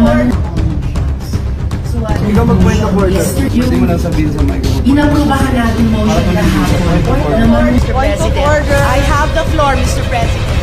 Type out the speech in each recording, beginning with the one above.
naman Ikaw mag-point of order. Pwede mo lang sabihin sa microphone. inaprubahan natin motion kahapon. Mr. President. I have the floor, Mr. President.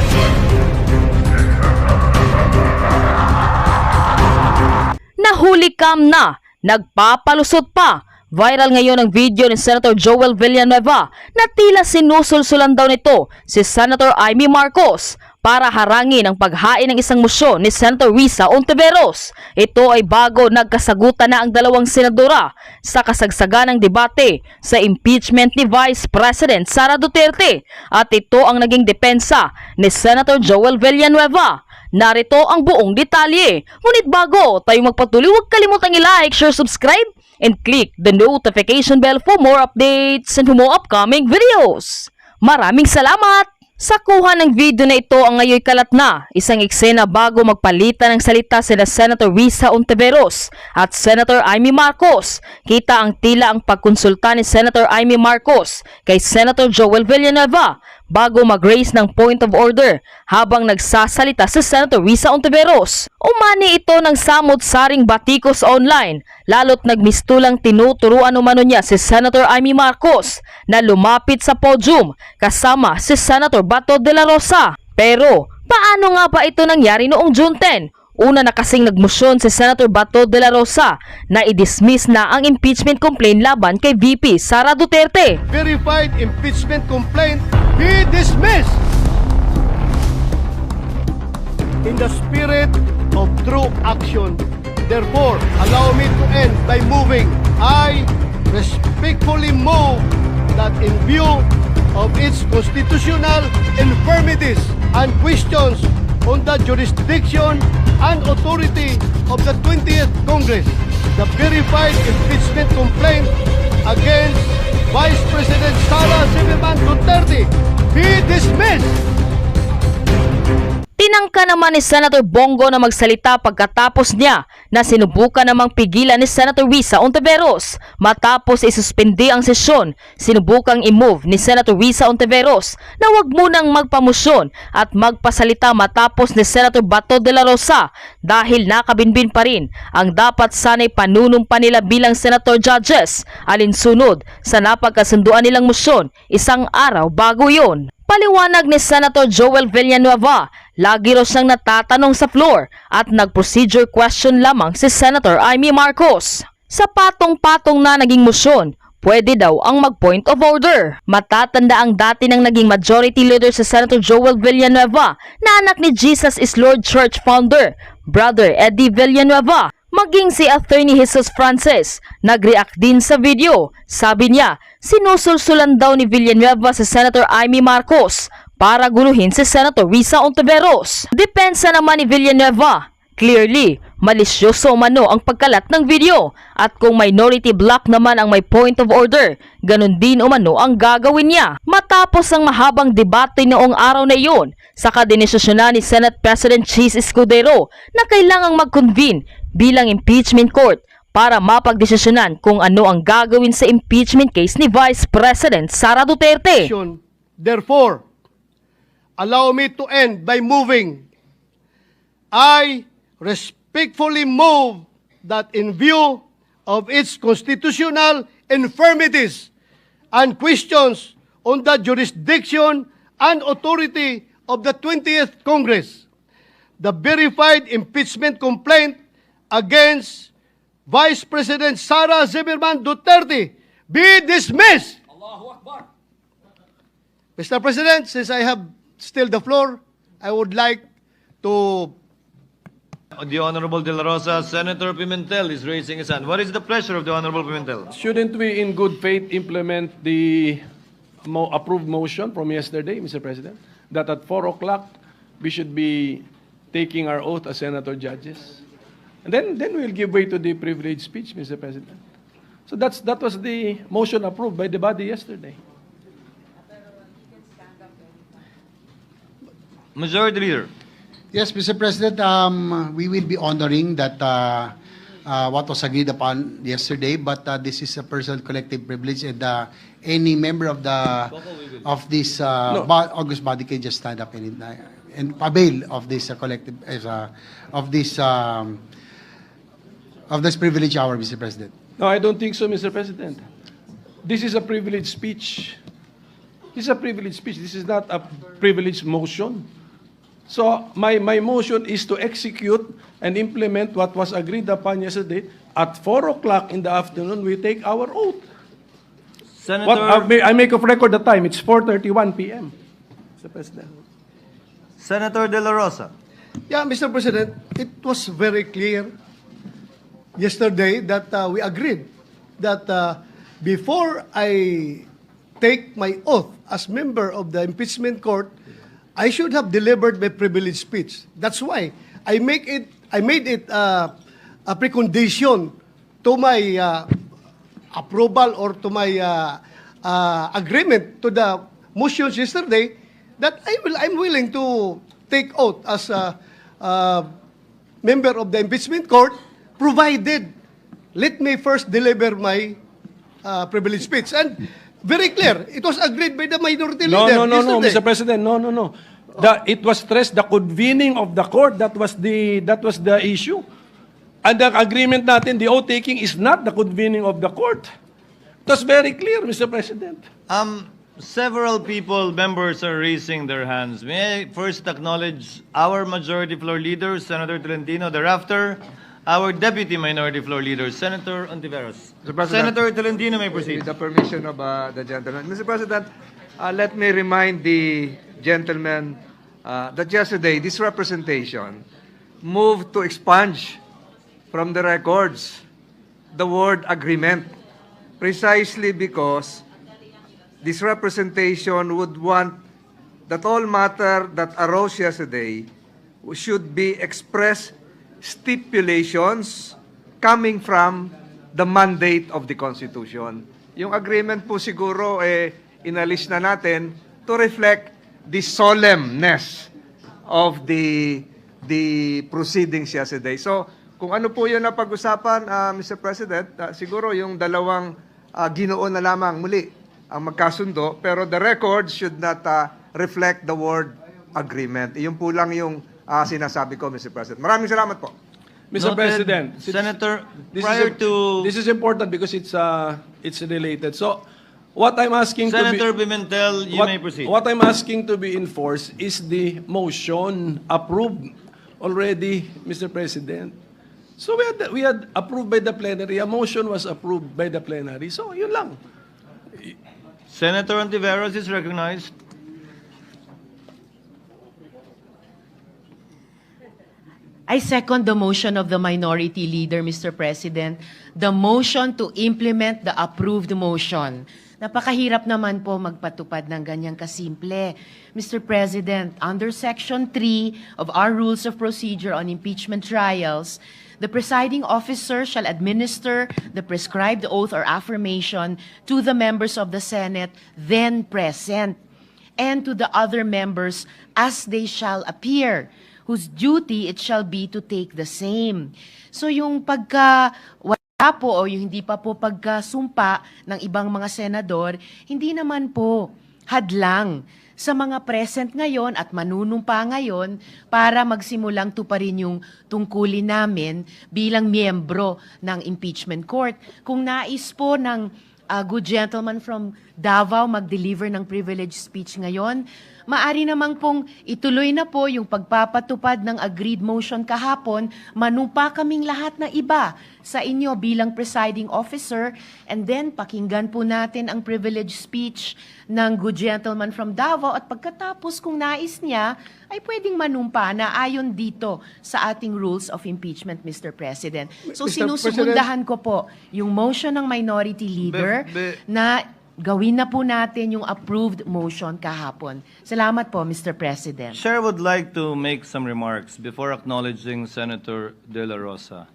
Nahuli kam na, nagpapalusot pa. Viral ngayon ang video ni Senator Joel Villanueva na tila sinusulsulan daw nito si Senator Amy Marcos para harangin ang paghain ng isang motion ni Senator Risa Ontiveros. Ito ay bago nagkasagutan na ang dalawang senadora sa kasagsagan ng debate sa impeachment ni Vice President Sara Duterte at ito ang naging depensa ni Senator Joel Villanueva. Narito ang buong detalye. Ngunit bago tayo magpatuloy, huwag kalimutang i-like, share, subscribe, and click the notification bell for more updates and more upcoming videos. Maraming salamat! Sa kuha ng video na ito ang ngayon kalat na isang eksena bago magpalitan ng salita sina Senator Risa Ontiveros at Senator Amy Marcos. Kita ang tila ang pagkonsulta ni Senator Amy Marcos kay Senator Joel Villanueva bago mag-raise ng point of order habang nagsasalita si Senator Risa Ontiveros. Umani ito ng samot-saring batikos online, lalo't nagmistulang tinuturuan umano niya si Senator Amy Marcos na lumapit sa podium kasama si Senator Bato de la Rosa. Pero paano nga ba ito nangyari noong June 10? Una na kasing nagmosyon si Senator Bato de la Rosa na i-dismiss na ang impeachment complaint laban kay VP Sara Duterte. Verified impeachment complaint be dismissed in the spirit of true action. Therefore, allow me to end by moving. I respectfully move that in view of its constitutional infirmities and questions on the jurisdiction and authority of the 20th Congress, the verified impeachment complaint against Vice President Sara Zimmerman Duterte be dismissed. Tinangka naman ni Senator Bongo na magsalita pagkatapos niya na sinubukan namang pigilan ni Senator Risa Ontiveros. Matapos isuspindi ang sesyon, sinubukang i-move ni Senator Risa Ontiveros na wag munang magpamosyon at magpasalita matapos ni Senator Bato de la Rosa dahil nakabinbin pa rin ang dapat sanay panunumpa nila bilang senator judges alinsunod sa napagkasunduan nilang mosyon isang araw bago yon. Paliwanag ni Senator Joel Villanueva, lagi raw siyang natatanong sa floor at nag-procedure question lamang si Senator Amy Marcos. Sa patong-patong na naging motion, pwede daw ang mag-point of order. Matatanda ang dati ng naging majority leader si Senator Joel Villanueva na anak ni Jesus is Lord Church founder, Brother Eddie Villanueva. Maging si Attorney Jesus Francis, nag-react din sa video. Sabi niya, sinusulsulan daw ni Villanueva si Senator Amy Marcos para guluhin si Senator Risa Ontiveros. Depensa naman ni Villanueva, clearly, malisyoso umano ang pagkalat ng video at kung minority block naman ang may point of order, ganun din umano ang gagawin niya. Matapos ang mahabang debate noong araw na iyon, saka dinesisyonan ni Senate President Chis Escudero na kailangang mag-convene bilang impeachment court para mapagdesisyonan kung ano ang gagawin sa impeachment case ni Vice President Sara Duterte. Therefore, allow me to end by moving. I respectfully move that in view of its constitutional infirmities and questions on the jurisdiction and authority of the 20th Congress, the verified impeachment complaint against Vice President Sara Zimmerman Duterte be dismissed. Allahu Akbar. Mr. President, since I have still the floor, I would like to... The Honorable De La Rosa, Senator Pimentel is raising his hand. What is the pleasure of the Honorable Pimentel? Shouldn't we, in good faith, implement the approved motion from yesterday, Mr. President, that at 4 o'clock we should be taking our oath as senator judges? And then we'll give way to the privileged speech, Mr. President. So that was the motion approved by the body yesterday. Majority Leader. Yes, Mr. President, we will be honoring that what was agreed upon yesterday, but this is a personal collective privilege, and any member of this August body can just stand up and avail of this collective of this of this privilege hour, Mr. President. No, I don't think so, Mr. President. This is a privileged speech. This is a privileged speech. This is not a privileged motion. So my motion is to execute and implement what was agreed upon yesterday. At 4 o'clock in the afternoon, we take our oath. Senator, I make of record the time. It's 4:31 p.m. Mr. President. Senator De La Rosa. Yeah, Mr. President, it was very clear yesterday that we agreed that before I take my oath as member of the impeachment court, I should have delivered my privileged speech. That's why I made it a precondition to my approval or to my agreement to the motions yesterday that I'm willing to take oath as a member of the impeachment court, provided let me first deliver my privileged speech. And very clear, it was agreed by the minority No, leader no, yesterday. Mr. President. No. It was stressed the convening of the court. That was the issue. And the agreement natin, the oath taking is not the convening of the court. It was very clear, Mr. President. Several members are raising their hands. May I first acknowledge our Majority Floor Leader, Senator Tolentino. Thereafter, our Deputy Minority Floor Leader, Senator Ontiveros. Mr. President, Senator Tolentino may proceed. with the permission of the gentleman. Mr. President, let me remind the gentleman that yesterday this representation moved to expunge from the records the word agreement, precisely because this representation would want that all matter that arose yesterday should be express stipulations coming from the mandate of the Constitution. Yung agreement po siguro inalis na natin to reflect the solemnness of the proceedings yesterday. So, kung ano po yun na pag-usapan, Mr. President, siguro yung dalawang ginoo na lamang muli ang magkasundo, pero the record should not reflect the word agreement. Iyon po lang yung sinasabi ko, Mr. President. Maraming salamat po. Mr. Noted. President, Senator, this this is important because it's related. So, what I'm asking Senator to be Pimentel, you may proceed. What I'm asking to be enforced is the motion approved already, Mr. President. So we had approved by the plenary. A motion was approved by the plenary. So yun lang. Senator Ontiveros is recognized. I second the motion of the minority leader, Mr. President. The motion to implement the approved motion. Napakahirap naman po magpatupad ng ganyang kasimple. Mr. President, under Section 3 of our Rules of Procedure on Impeachment Trials, the presiding officer shall administer the prescribed oath or affirmation to the members of the Senate then present and to the other members as they shall appear, whose duty it shall be to take the same. So yung pagka wala po o yung hindi pa po pagkasumpa ng ibang mga senador, hindi naman po hadlang sa mga present ngayon at manunumpa ngayon para magsimulang tuparin yung tungkulin namin bilang miyembro ng impeachment court. Kung nais po ng good gentleman from Davao mag-deliver ng privilege speech ngayon, maari namang pong ituloy na po yung pagpapatupad ng agreed motion kahapon, manumpa kaming lahat na iba sa inyo bilang presiding officer, and then pakinggan po natin ang privilege speech ng good gentleman from Davao at pagkatapos kung nais niya, ay pwedeng manumpa na ayon dito sa ating rules of impeachment, Mr. President. So Mr. sinusugundahan ko po yung motion ng minority leader na gawin na po natin yung approved motion kahapon. Salamat po, Mr. President. Chair would like to make some remarks before acknowledging Senator De La Rosa.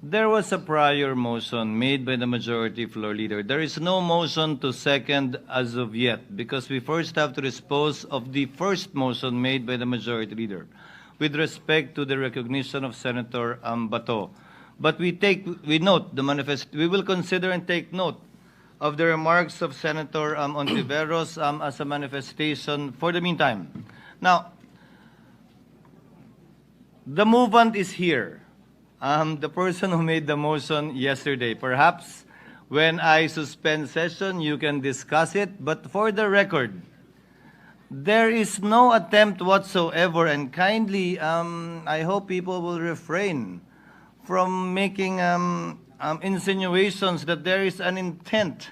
There was a prior motion made by the Majority Floor Leader. There is no motion to second as of yet because we first have to dispose of the first motion made by the Majority Leader with respect to the recognition of Senator Bato. But we note the manifest. We will consider and take note of the remarks of Senator Ontiveros as a manifestation for the meantime. Now, the movement is here. the person who made the motion yesterday. Perhaps when I suspend session, you can discuss it. But for the record, there is no attempt whatsoever, and kindly, I hope people will refrain from making insinuations that there is an intent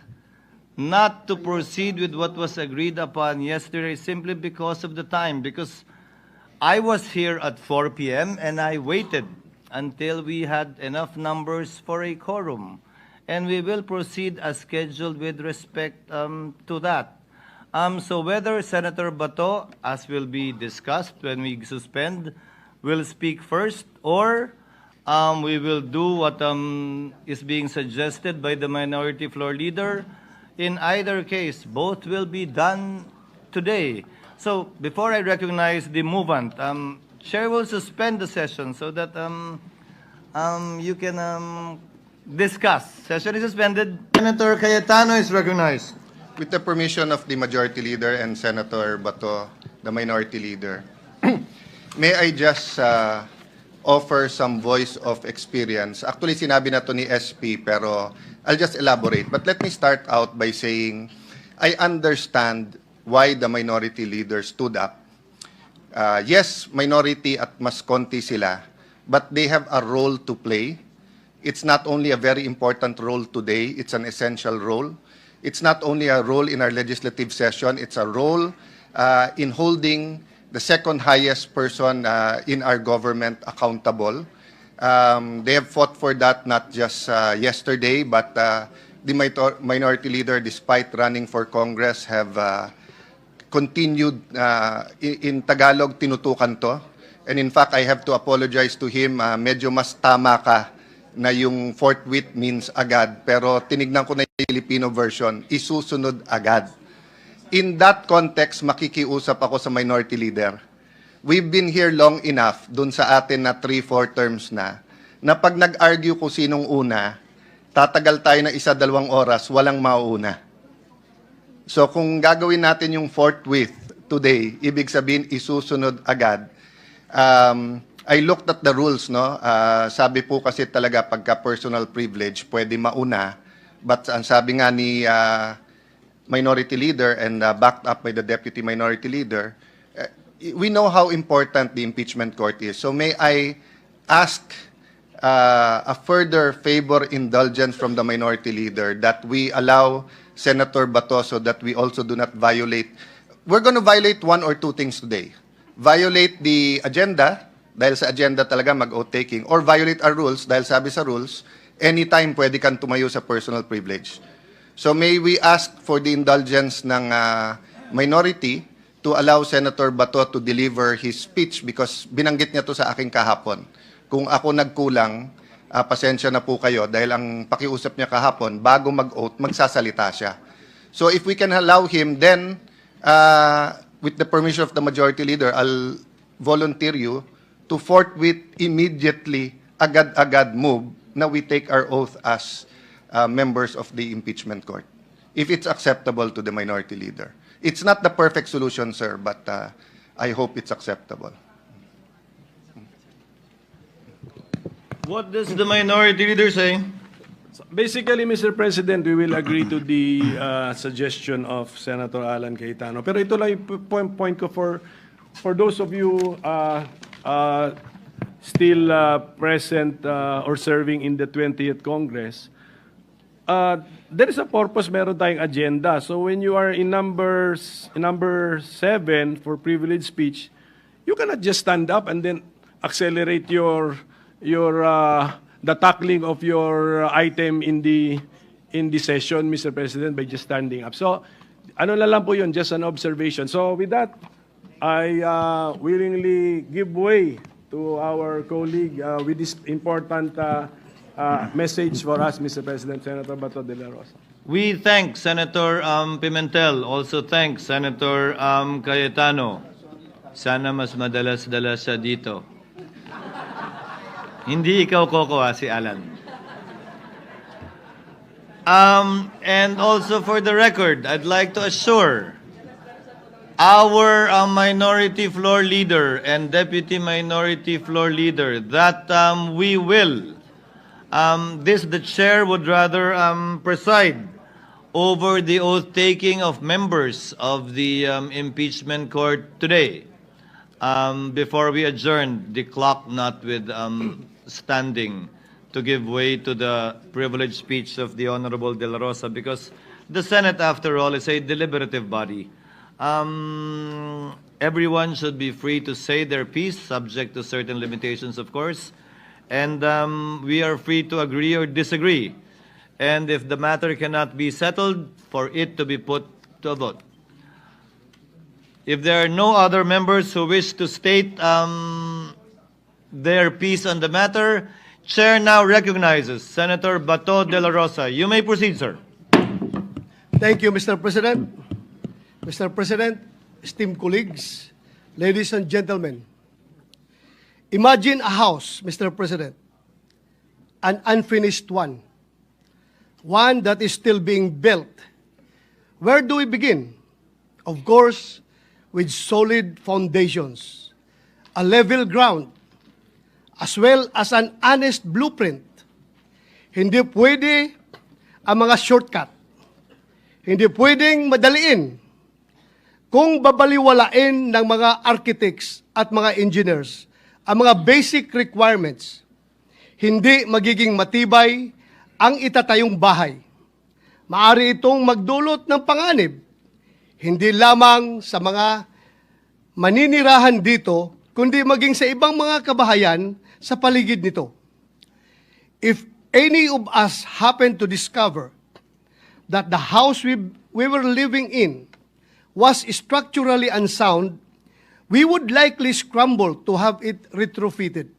not to proceed with what was agreed upon yesterday simply because of the time. Because I was here at 4 p.m. and I waited until we had enough numbers for a quorum. And we will proceed as scheduled with respect to that. So whether Senator Bato, as will be discussed when we suspend, will speak first, or we will do what is being suggested by the minority floor leader. In either case, both will be done today. So before I recognize the movant, Chair will suspend the session so that you can discuss. Session is suspended. Senator Cayetano is recognized. With the permission of the Majority Leader and Senator Bato, the Minority Leader, may I just offer some voice of experience. Actually, sinabi na to ni SP, pero I'll just elaborate. But let me start out by saying, I understand why the Minority Leader stood up. Yes, minority at mas konti sila, but they have a role to play. It's not only a very important role today, it's an essential role. It's not only a role in our legislative session, it's a role in holding the second highest person in our government accountable. They have fought for that not just yesterday, but the minority leader, despite running for Congress, have continued, in Tagalog, tinutukan to. And in fact, I have to apologize to him, medyo mas tama ka na yung forthwith means agad. Pero tinignan ko na yung Filipino version, isusunod agad. In that context, makikiusap ako sa minority leader. We've been here long enough, dun sa atin na 3-4 terms na pag nag-argue kung sinong una, tatagal tayo na 1-2 oras, walang mauuna. So kung gagawin natin yung forthwith today, ibig sabihin isusunod agad. I looked at the rules, no? Sabi po kasi talaga pagka personal privilege, pwede mauna. But ang sabi nga ni Minority Leader and backed up by the Deputy Minority Leader, we know how important the impeachment court is. So may I ask a further favor indulgence from the Minority Leader that we allow Senator Bato so that we also do not violate. We're going to violate 1 or 2 things today. Violate the agenda, dahil sa agenda talaga mag-oath-taking, or violate our rules, dahil sabi sa rules, anytime pwede kang tumayo sa personal privilege. So may we ask for the indulgence ng minority to allow Senator Bato to deliver his speech because binanggit niya to sa akin kahapon. Kung ako nagkulang, pasensya na po kayo dahil ang pakiusap niya kahapon, bago mag-oath, magsasalita siya. So if we can allow him, then with the permission of the Majority Leader, I'll volunteer you to forthwith immediately, agad-agad move na we take our oath as members of the impeachment court, if it's acceptable to the Minority Leader. It's not the perfect solution, sir, but I hope it's acceptable. What does the Minority Leader say? Basically, Mr. President, we will agree to the suggestion of Senator Alan Cayetano. Pero ito lang yung point ko for those of you still present or serving in the 20th Congress. There is a purpose, meron tayong agenda. So when you are in number 7 for privileged speech, you cannot just stand up and then accelerate the tackling of your item in the session, Mr. President, by just standing up. So ano na lang po yun, just an observation. So with that, I willingly give way to our colleague with this important message for us, Mr. President, Senator Bato de la Rosa. We thank Senator Pimentel, also thank Senator Cayetano. Sana mas madalas-dalas siya dito. Hindi ikaw, Coco, si Alan. And also for the record, I'd like to assure our minority floor leader and deputy minority floor leader that we will, the chair would rather preside over the oath taking of members of the impeachment court today. Before we adjourn, the clock not with standing to give way to the privileged speech of the Honorable De La Rosa, because the Senate, after all, is a deliberative body. Everyone should be free to say their piece, subject to certain limitations, of course, and we are free to agree or disagree. And if the matter cannot be settled, for it to be put to a vote. If there are no other members who wish to state their piece on the matter, Chair now recognizes Senator Bato de la Rosa. You may proceed, sir. Thank you, Mr. President. Mr. President, esteemed colleagues, ladies and gentlemen, imagine a house, Mr. President, an unfinished one that is still being built. Where do we begin? Of course, with solid foundations, a level ground, as well as an honest blueprint. Hindi pwede ang mga shortcut. Hindi pwedeng madaliin kung babaliwalain ng mga architects at mga engineers ang mga basic requirements. Hindi magiging matibay ang itatayong bahay. Maari itong magdulot ng panganib, hindi lamang sa mga maninirahan dito, kundi maging sa ibang mga kabahayan sa paligid nito. If any of us happen to discover that the house we were living in was structurally unsound, we would likely scramble to have it retrofitted.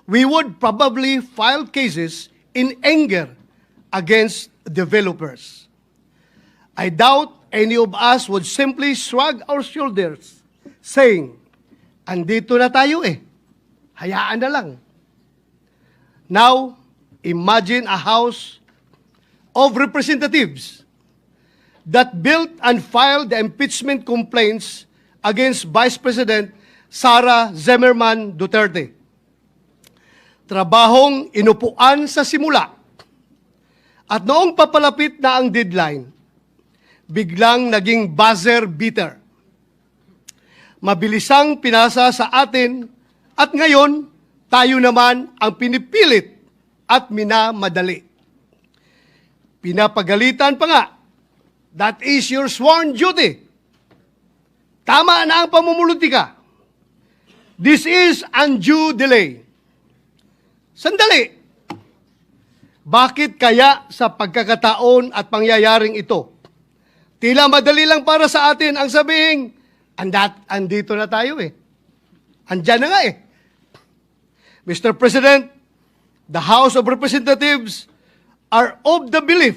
We would probably file cases in anger against developers. I doubt any of us would simply shrug our shoulders, saying, andito na tayo hayaan na lang. Now, imagine a house of representatives that built and filed the impeachment complaints against Vice President Sara Zimmerman Duterte. Trabahong inupuan sa simula. At noong papalapit na ang deadline, biglang naging buzzer beater. Mabilisang pinasa sa atin at ngayon tayo naman ang pinipilit at minamadali. Pinapagalitan pa nga, that is your sworn duty. Tama na ang pamumulutika. This is undue delay. Sandali. Bakit kaya sa pagkakataon at pangyayaring ito, tila madali lang para sa atin ang sabihing, andito na tayo Andyan na nga Mr. President, the House of Representatives are of the belief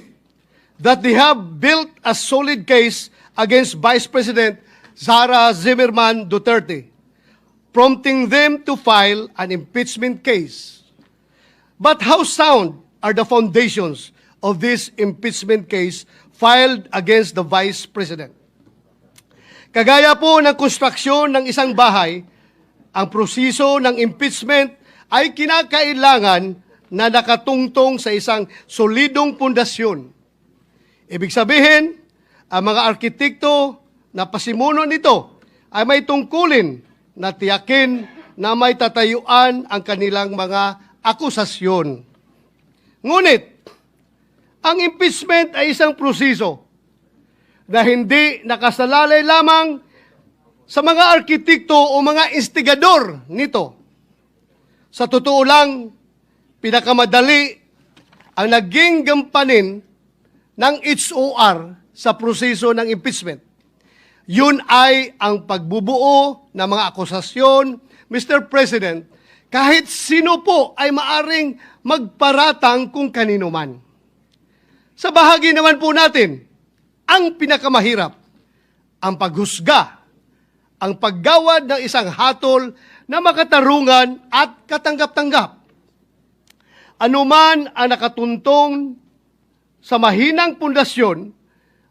that they have built a solid case against Vice President Sara Zimmerman Duterte, prompting them to file an impeachment case. But how sound are the foundations of this impeachment case filed against the Vice President? Kagaya po ng konstruksyon ng isang bahay, ang proseso ng impeachment ay kinakailangan na nakatungtong sa isang solidong pundasyon. Ibig sabihin, ang mga arkitekto na pasimuno nito ay may tungkulin na tiyakin na may tatayuan ang kanilang mga akusasyon. Ngunit, ang impeachment ay isang proseso na hindi nakasalalay lamang sa mga arkitekto o mga instigador nito. Sa totoo lang, pinakamadali ang naging gampanin ng HOR sa proseso ng impeachment. Yun ay ang pagbubuo ng mga akusasyon, Mr. President, kahit sino po ay maaring magparatang kung kanino man. Sa bahagi naman po natin, ang pinakamahirap, ang paghusga, ang paggawad ng isang hatol na makatarungan at katanggap-tanggap. Anuman ang nakatuntong sa mahinang pundasyon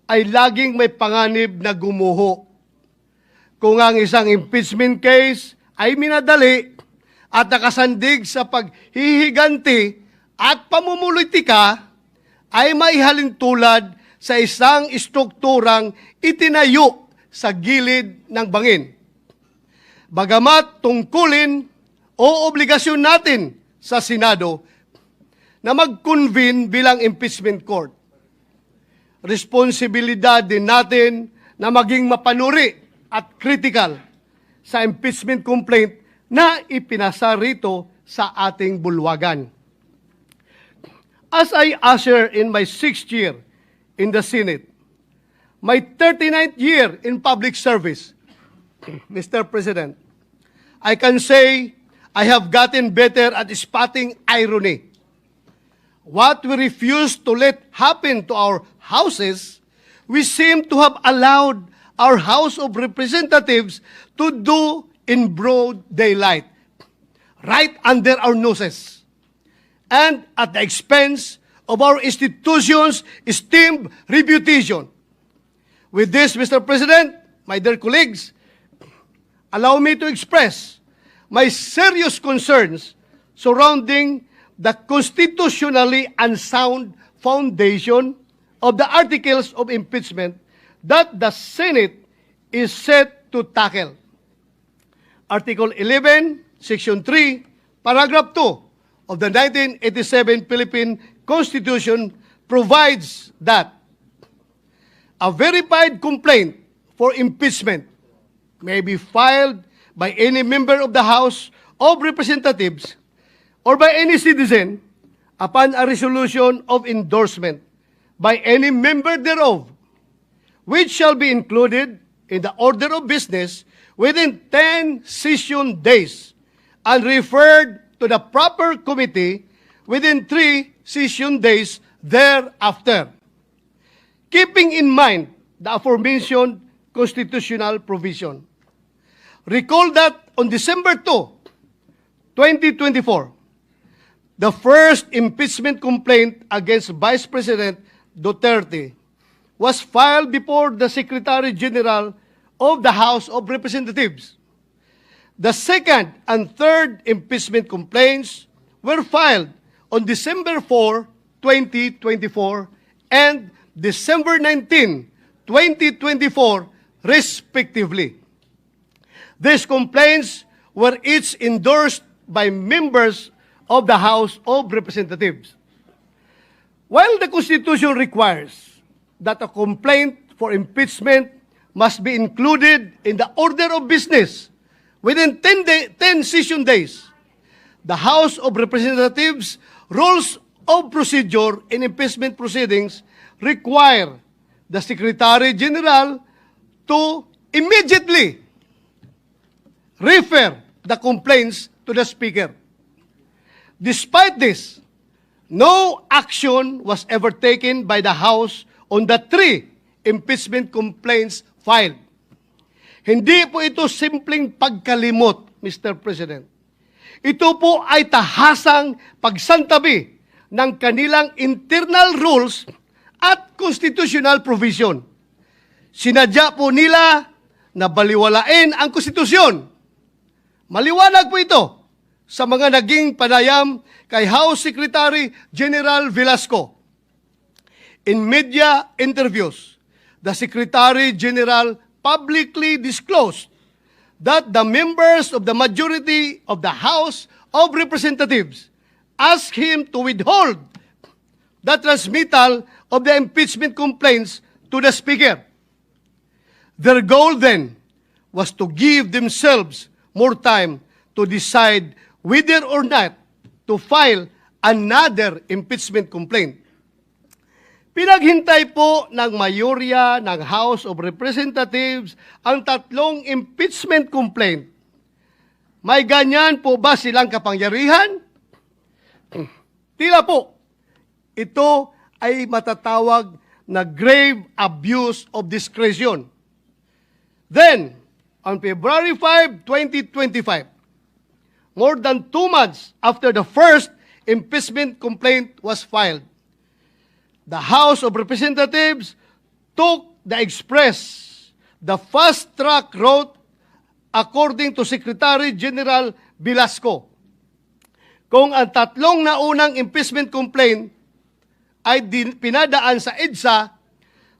ay laging may panganib na gumuho kung ang isang impeachment case ay minadali at nakasandig sa paghihiganti at pamumulitika, ay maihalin tulad sa isang strukturang itinayo sa gilid ng bangin. Bagamat tungkulin o obligasyon natin sa Senado na mag-convene bilang impeachment court, responsibilidad din natin na maging mapanuri at critical sa impeachment complaint na ipinasa rito sa ating bulwagan. As I usher in my 6th year in the Senate, my 39th year in public service, Mr. President, I can say I have gotten better at spotting irony. What we refuse to let happen to our houses, we seem to have allowed our House of Representatives to do in broad daylight, right under our noses, and at the expense of our institution's esteemed reputation. With this, Mr. President, my dear colleagues, allow me to express my serious concerns surrounding the constitutionally unsound foundation of the articles of impeachment that the Senate is set to tackle. Article 11, Section 3, Paragraph 2 of the 1987 Philippine Constitution provides that a verified complaint for impeachment may be filed by any member of the House of Representatives or by any citizen upon a resolution of endorsement by any member thereof, which shall be included in the order of business within 10 session days and referred to the proper committee within 3 session days thereafter. Keeping in mind the aforementioned constitutional provision. Recall that on December 2, 2024, the first impeachment complaint against Vice President Duterte was filed before the Secretary General of the House of Representatives. The second and third impeachment complaints were filed on December 4, 2024 and December 19, 2024, respectively. These complaints were each endorsed by members of the House of Representatives. While the Constitution requires that a complaint for impeachment must be included in the order of business within 10 session days, the House of Representatives rules of procedure in impeachment proceedings require the Secretary General to immediately refer the complaints to the Speaker. Despite this, no action was ever taken by the House on the 3 impeachment complaints filed. Hindi po ito simpleng pagkalimot, Mr. President. Ito po ay tahasang pagsantabi ng kanilang internal rules at constitutional provision. Sinadya po nila na baliwalain ang konstitusyon. Maliwanag po ito sa mga naging panayam kay House Secretary General Velasco. In media interviews, the Secretary General publicly disclosed that the members of the majority of the House of Representatives asked him to withhold the transmittal of the impeachment complaints to the Speaker. Their goal then was to give themselves more time to decide whether or not to file another impeachment complaint. Pinaghintay po ng mayorya ng House of Representatives ang 3 impeachment complaint. May ganyan po ba silang kapangyarihan? Tila po, ito ay matatawag na grave abuse of discretion. Then, on February 5, 2025, more than 2 months after the first impeachment complaint was filed, the House of Representatives took the fast-track route according to Secretary General Velasco. Kung ang tatlong naunang impeachment complaint ay pinadaan sa EDSA,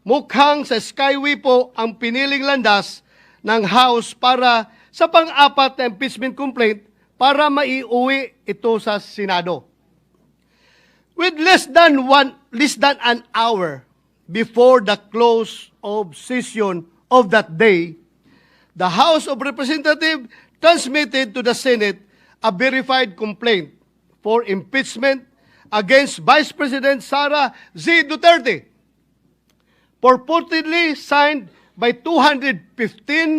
mukhang sa Skyway po ang piniling landas ng House para sa pang-apat na impeachment complaint para maiuwi ito sa Senado. With less than an hour before the close of session of that day, the House of Representatives transmitted to the Senate a verified complaint for impeachment against Vice President Sara Z. Duterte, purportedly signed by 215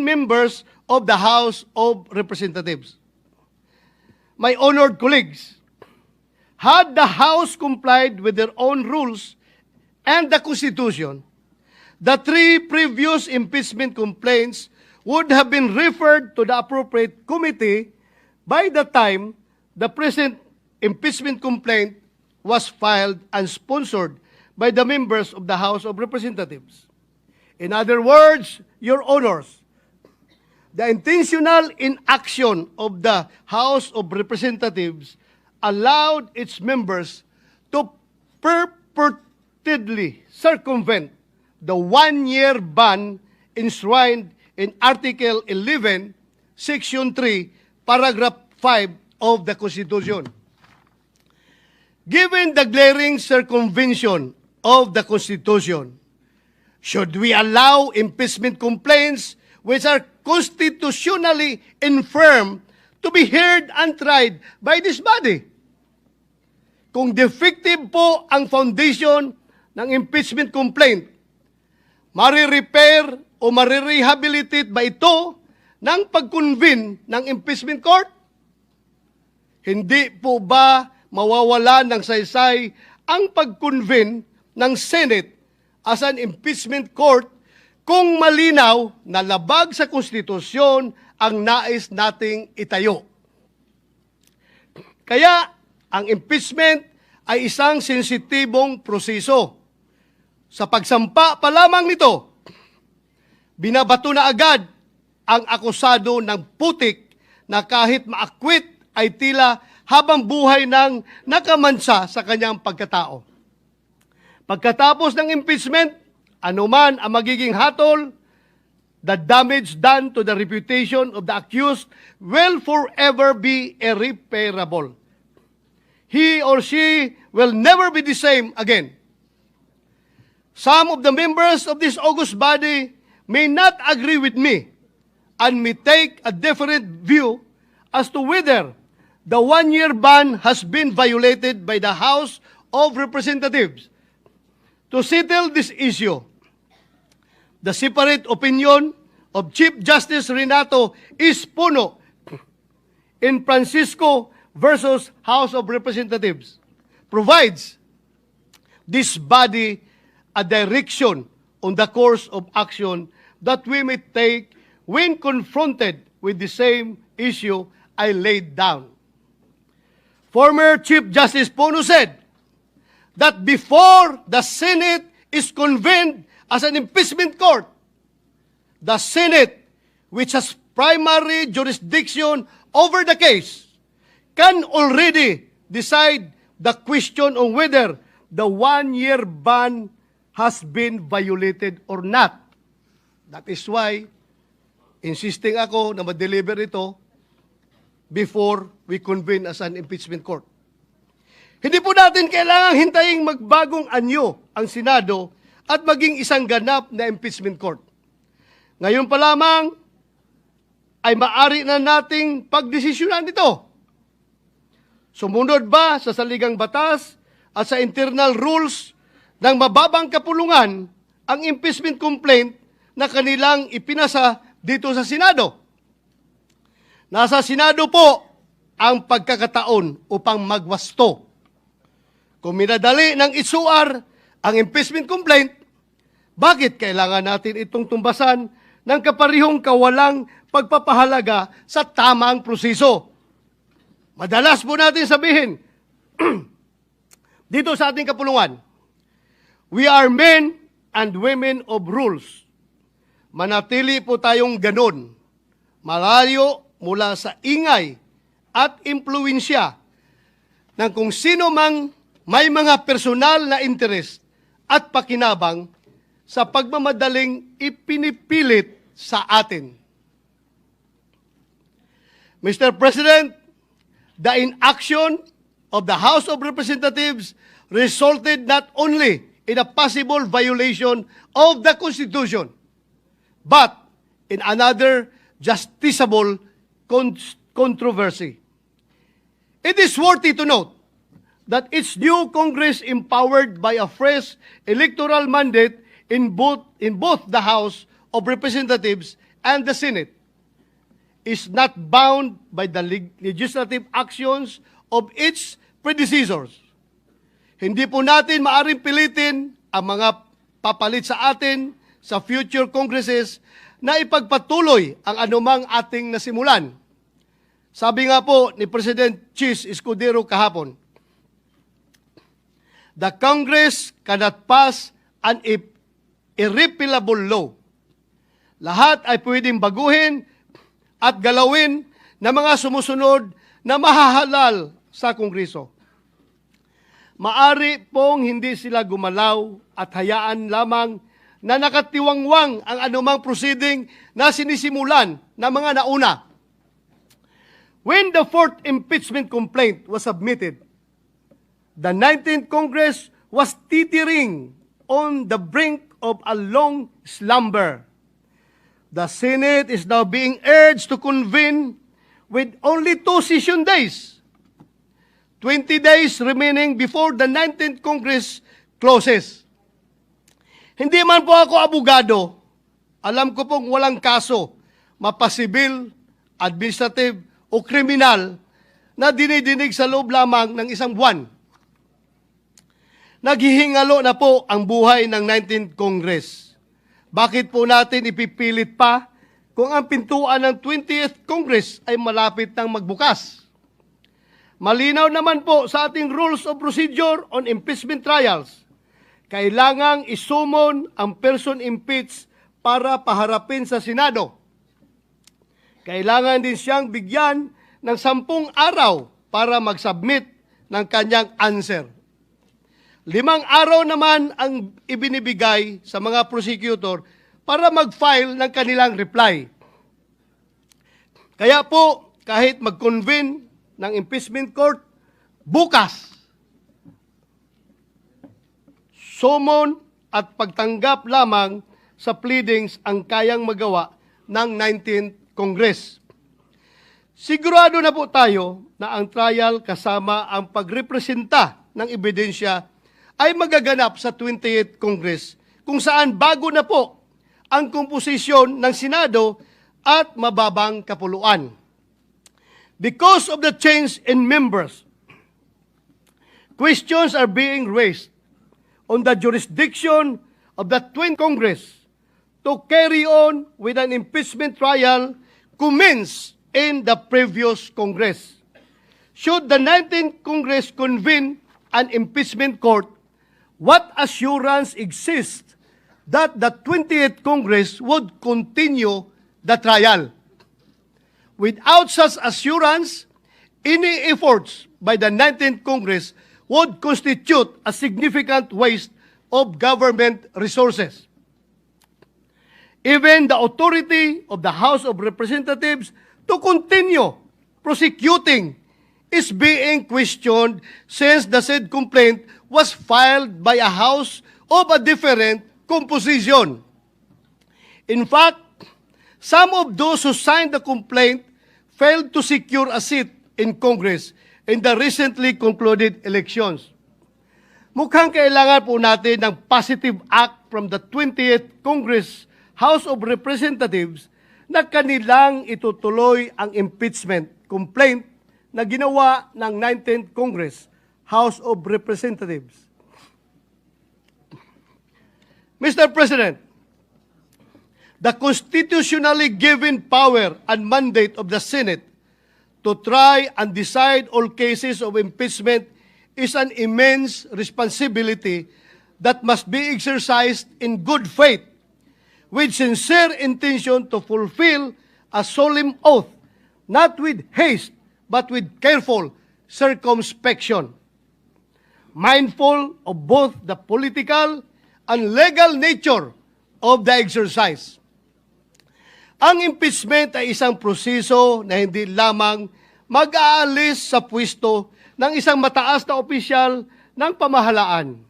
members of the House of Representatives. My honored colleagues, had the House complied with their own rules and the Constitution, the three previous impeachment complaints would have been referred to the appropriate committee by the time the present impeachment complaint was filed and sponsored by the members of the House of Representatives. In other words, Your Honors, the intentional inaction of the House of Representatives allowed its members to purportedly circumvent the one-year ban enshrined in Article 11, Section 3, Paragraph 5 of the Constitution. Given the glaring circumvention of the Constitution, should we allow impeachment complaints which are constitutionally infirm to be heard and tried by this body? Kung defective po ang foundation ng impeachment complaint, marirepair o marirehabilitate ba ito ng pag-convene ng impeachment court? Hindi po ba mawawala ng saysay ang pag-convene ng Senate as an impeachment court kung malinaw na labag sa konstitusyon ang nais nating itayo? Kaya ang impeachment ay isang sensitibong proseso. Sa pagsampa pa lamang nito, binabato na agad ang akusado ng putik na kahit maakwit ay tila habang buhay nang nakamansa sa kanyang pagkatao. Pagkatapos ng impeachment, anuman ang magiging hatol, the damage done to the reputation of the accused will forever be irreparable. He or she will never be the same again. Some of the members of this august body may not agree with me and may take a different view as to whether the one-year ban has been violated by the House of Representatives. To settle this issue, the separate opinion of Chief Justice Renato Espuno in Francisco versus House of Representatives provides this body a direction on the course of action that we may take when confronted with the same issue I laid down. Former Chief Justice Puno said that before the Senate is convened as an impeachment court, the Senate, which has primary jurisdiction over the case, can already decide the question on whether the one-year ban has been violated or not. That is why, insisting ako na ma-deliver ito before we convene as an impeachment court. Hindi po natin kailangang hintaying magbagong anyo ang Senado at maging isang ganap na impeachment court. Ngayon pa lamang ay maaari na nating pagdesisyonan ito. Sumunod ba sa saligang batas at sa internal rules ng mababang kapulungan ang impeachment complaint na kanilang ipinasa dito sa Senado? Nasa Senado po ang pagkakataon upang magwasto. Kung minadali ng isuar ang impeachment complaint, bakit kailangan natin itong tumbasan ng kaparihong kawalang pagpapahalaga sa tamang proseso? Madalas po natin sabihin, dito sa ating kapulungan, we are men and women of rules. Manatili po tayong ganon. malayo mula sa ingay at impluensya ng kung sino mang may mga personal na interes at pakinabang sa pagmamadaling ipinipilit sa atin. Mr. President, the inaction of the House of Representatives resulted not only in a possible violation of the Constitution, but in another justiciable controversy. It is worthy to note that its new Congress, empowered by a fresh electoral mandate in both the House of Representatives and the Senate, is not bound by the legislative actions of its predecessors. Hindi po natin maaring pilitin ang mga papalit sa atin sa future Congresses na ipagpatuloy ang anumang ating nasimulan. Sabi nga po ni President Chis Escudero kahapon, the Congress cannot pass an irrepealable law. Lahat ay pwedeng baguhin at galawin ng mga sumusunod na mahahalal sa Kongreso. Maari pong hindi sila gumalaw at hayaan lamang na nakatiwangwang ang anumang proceeding na sinisimulan ng mga nauna. When the fourth impeachment complaint was submitted, the 19th Congress was teetering on the brink of a long slumber. The Senate is now being urged to convene with only 2 session days, 20 days remaining before the 19th Congress closes. Hindi man po ako abogado, alam ko pong walang kaso, mapasibil, administrative o kriminal na dinidinig sa loob lamang ng isang buwan. Naghihingalo na po ang buhay ng 19th Congress. Bakit po natin ipipilit pa kung ang pintuan ng 20th Congress ay malapit nang magbukas? Malinaw naman po sa ating Rules of Procedure on Impeachment Trials, kailangang isumon ang person impeached para paharapin sa Senado. Kailangan din siyang bigyan ng 10 araw para mag-submit ng kanyang answer. 5 araw naman ang ibinibigay sa mga prosecutor para mag-file ng kanilang reply. Kaya po, kahit mag-convene ng impeachment court, bukas, summon at pagtanggap lamang sa pleadings ang kayang magawa ng 19th Congress. Sigurado na po tayo na ang trial kasama ang pagrepresenta ng ebidensya ay magaganap sa 28th Congress, kung saan bago na po ang komposisyon ng Senado at mababang kapuluan. Because of the change in members, questions are being raised on the jurisdiction of the 20th Congress to carry on with an impeachment trial commenced in the previous Congress. Should the 19th Congress convene an impeachment court, what assurance exists that the 20th Congress would continue the trial? Without such assurance, any efforts by the 19th Congress would constitute a significant waste of government resources. Even the authority of the House of Representatives to continue prosecuting is being questioned since the said complaint was filed by a House of a different composition. In fact, some of those who signed the complaint failed to secure a seat in Congress in the recently concluded elections. Mukhang kailangan po natin ng positive act from the 20th Congress House of Representatives na kanilang itutuloy ang impeachment complaint na ginawa ng 19th Congress House of Representatives. Mr. President, the constitutionally given power and mandate of the Senate to try and decide all cases of impeachment is an immense responsibility that must be exercised in good faith with sincere intention to fulfill a solemn oath, not with haste, but with careful circumspection, mindful of both the political and legal nature of the exercise. Ang impeachment ay isang proseso na hindi lamang mag-aalis sa pwesto ng isang mataas na opisyal ng pamahalaan.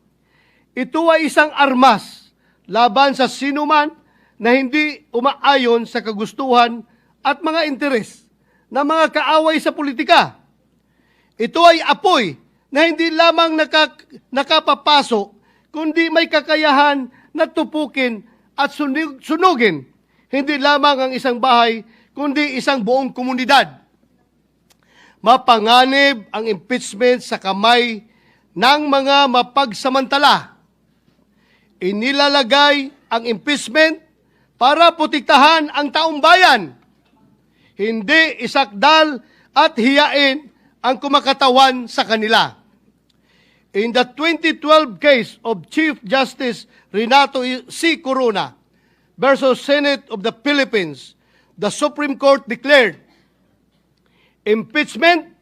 Ito ay isang armas laban sa sinuman na hindi umaayon sa kagustuhan at mga interes ng mga kaaway sa politika. Ito ay apoy na hindi lamang nakapapasok, kundi may kakayahan na tupukin at sunugin hindi lamang ang isang bahay, kundi isang buong komunidad. Mapanganib ang impeachment sa kamay ng mga mapagsamantala. Inilalagay ang impeachment para protektahan ang taong bayan, hindi isakdal at hiyain ang kumakatawan sa kanila. In the 2012 case of Chief Justice Renato C. Corona versus Senate of the Philippines, the Supreme Court declared impeachment,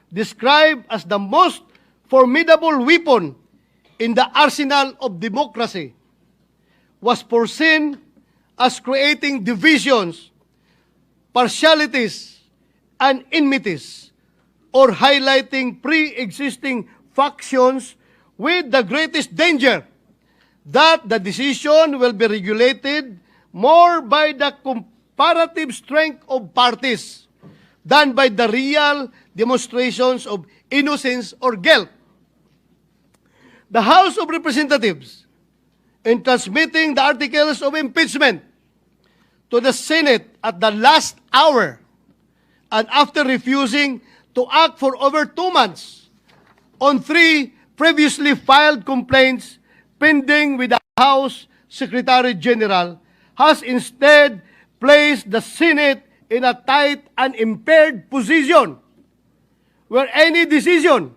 described as the most formidable weapon in the arsenal of democracy, was foreseen as creating divisions, partialities, and enmities, or highlighting pre-existing factions, with the greatest danger that the decision will be regulated more by the comparative strength of parties than by the real demonstrations of innocence or guilt. The House of Representatives, in transmitting the articles of impeachment to the Senate at the last hour, and after refusing to act for over 2 months on 3 previously filed complaints pending with the House Secretary General, has instead placed the Senate in a tight and impaired position where any decision,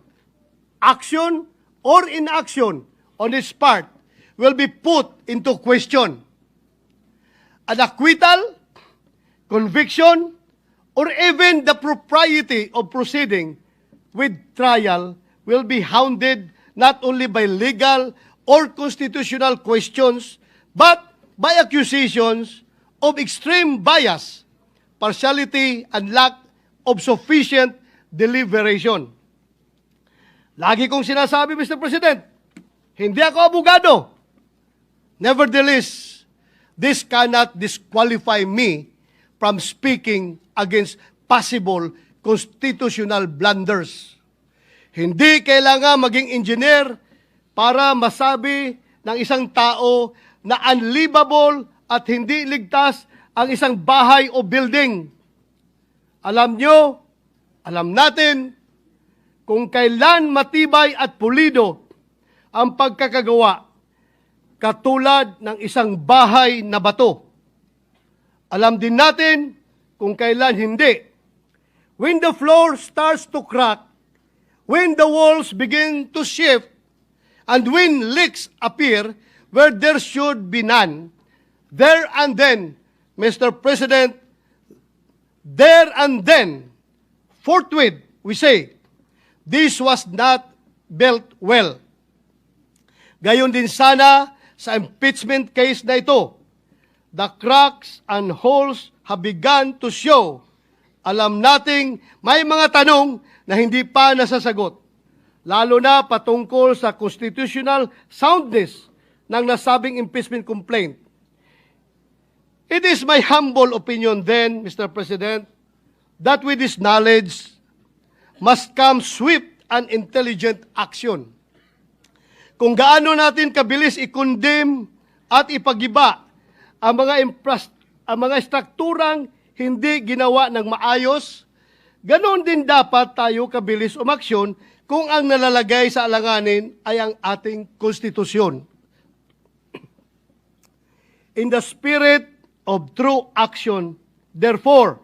action, or inaction on its part will be put into question. An acquittal, conviction, or even the propriety of proceeding with trial will be hounded not only by legal or constitutional questions, but by accusations of extreme bias, partiality, and lack of sufficient deliberation. Lagi kong sinasabi, Mr. President, hindi ako abogado. Nevertheless, this cannot disqualify me from speaking against possible constitutional blunders. Hindi kailangan maging engineer para masabi ng isang tao na unlivable at hindi ligtas ang isang bahay o building. Alam nyo, alam natin, kung kailan matibay at pulido ang pagkakagawa, katulad ng isang bahay na bato. Alam din natin kung kailan hindi. When the floor starts to crack, when the walls begin to shift, and when leaks appear where there should be none, there and then, Mr. President, there and then, forthwith, we say, this was not built well. Gayon din sana sa impeachment case na ito. The cracks and holes have begun to show. Alam nating may mga tanong na hindi pa nasasagot, lalo na patungkol sa constitutional soundness ng nasabing impeachment complaint. It is my humble opinion then, Mr. President, that with this knowledge must come swift and intelligent action. Kung gaano natin kabilis i-condemn at ipagiba ang mga strukturang hindi ginawa ng maayos, ganon din dapat tayo kabilis umaksyon kung ang nalalagay sa alanganin ay ang ating konstitusyon. In the spirit of true action, therefore,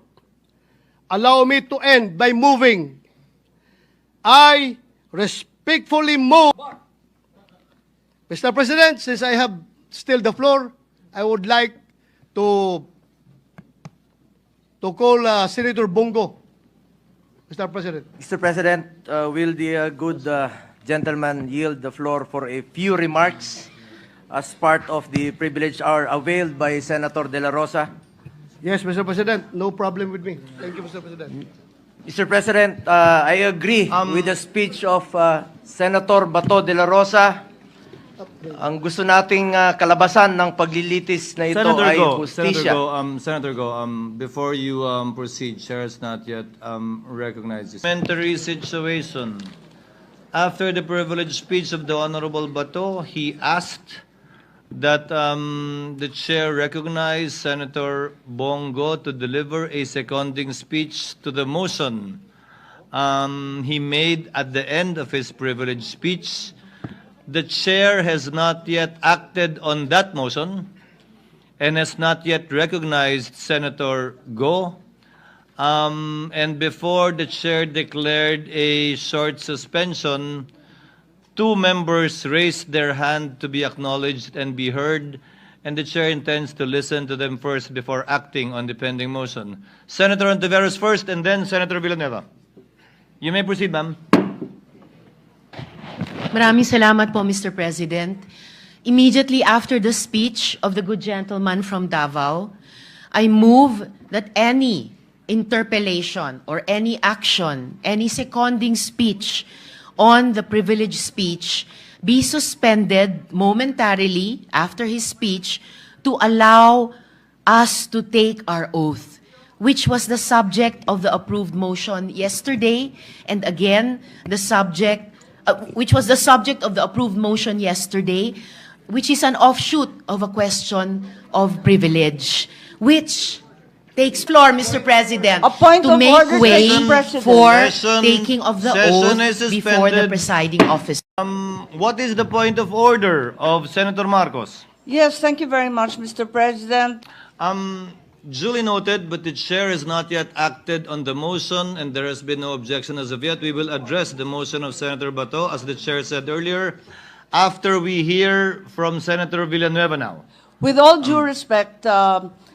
allow me to end by moving. I respectfully move. Mr. President, since I have still the floor, I would like to to call Senator Bongo. Mr. President. Mr. President, will the good gentleman yield the floor for a few remarks as part of the privilege hour availed by Senator De La Rosa? Yes, Mr. President. No problem with me. Thank you, Mr. President. Mr. President, I agree with the speech of Senator Bato de la Rosa. Ang gusto nating kalabasan ng paglilitis na ito ay hustisya. Senator Go, before you proceed, Chair has not yet recognized this. Parliamentary situation. After the privileged speech of the Honorable Bato, he asked that the Chair recognize Senator Bongo to deliver a seconding speech to the motion he made at the end of his privileged speech. The Chair has not yet acted on that motion and has not yet recognized Senator Go. And before the Chair declared a short suspension, 2 members raised their hand to be acknowledged and be heard, and the Chair intends to listen to them first before acting on the pending motion. Senator Ontiveros first, and then Senator Villanueva. You may proceed, ma'am. Maraming salamat po, Mr. President. Immediately after the speech of the good gentleman from Davao, I move that any interpellation or any action, any seconding speech on the privileged speech be suspended momentarily after his speech to allow us to take our oath, which was the subject of the approved motion yesterday, and again, which was the subject of the approved motion yesterday, which is an offshoot of a question of privilege, which takes floor, Mr. President, A point to of make order, way Mr. President. for Session- taking of the session oath is before the suspended. presiding officer. What is the point of order of Senator Marcos? Yes, thank you very much, Mr. President. Duly noted, but the Chair has not yet acted on the motion, and there has been no objection as of yet. We will address the motion of Senator Bato, as the Chair said earlier, after we hear from Senator Villanueva now. With all due respect,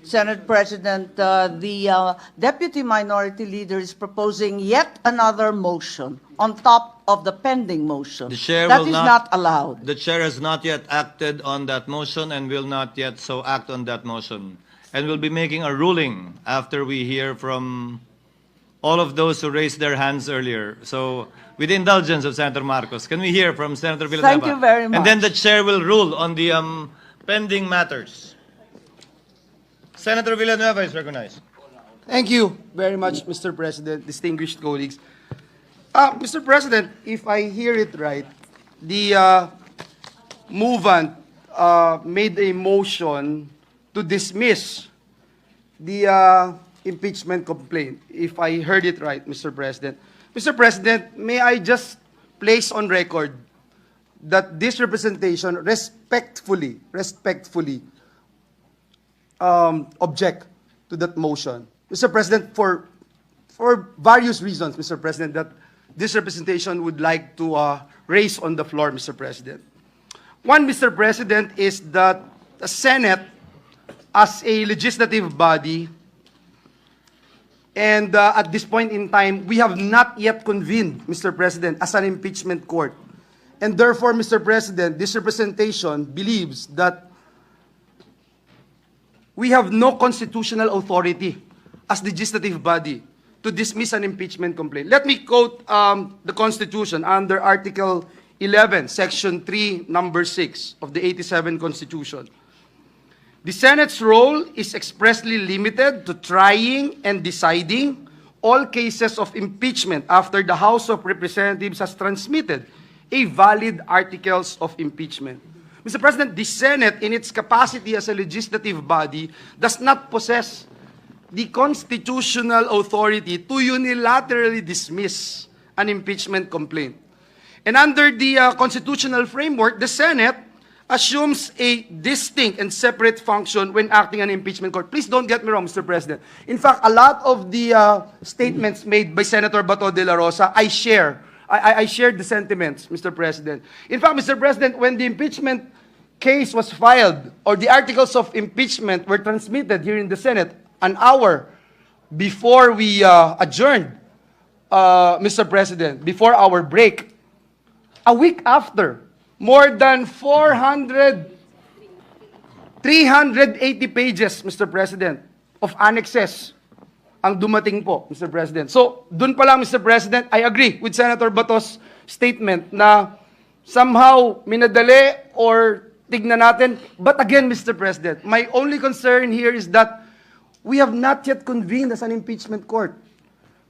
Senate President, the Deputy Minority Leader is proposing yet another motion on top of the pending motion. The Chair That will is not allowed. The Chair has not yet acted on that motion and will not yet so act on that motion. And we'll be making a ruling after we hear from all of those who raised their hands earlier. So, with the indulgence of Senator Marcos, can we hear from Senator Villanueva? Thank you very much. And then the Chair will rule on the pending matters. Senator Villanueva is recognized. Thank you very much, Mr. President, distinguished colleagues. Mr. President, if I hear it right, the movant made a motion to dismiss the impeachment complaint, if I heard it right, Mr. President. Mr. President, may I just place on record that this representation respectfully object to that motion. Mr. President, for various reasons, Mr. President, that this representation would like to raise on the floor, Mr. President. One, Mr. President, is that the Senate, as a legislative body, and at this point in time, we have not yet convened, Mr. President, as an impeachment court. And therefore, Mr. President, this representation believes that we have no constitutional authority as legislative body to dismiss an impeachment complaint. Let me quote the Constitution under Article 11, Section 3, Number 6 of the 87 Constitution. The Senate's role is expressly limited to trying and deciding all cases of impeachment after the House of Representatives has transmitted a valid articles of impeachment. Mr. President, the Senate, in its capacity as a legislative body, does not possess the constitutional authority to unilaterally dismiss an impeachment complaint. And under the constitutional framework, the Senate assumes a distinct and separate function when acting an impeachment court. Please don't get me wrong, Mr. President. In fact, a lot of the statements made by Senator Bato de la Rosa, I share. I shared the sentiments, Mr. President. In fact, Mr. President, when the impeachment case was filed or the articles of impeachment were transmitted here in the Senate an hour before we adjourned, Mr. President, before our break, a week after, more than 380 pages, Mr. President, of annexes ang dumating po, Mr. President. So, dun pa lang, Mr. President, I agree with Senator Bato's statement na somehow minadali or tignan natin. But again, Mr. President, my only concern here is that we have not yet convened as an impeachment court.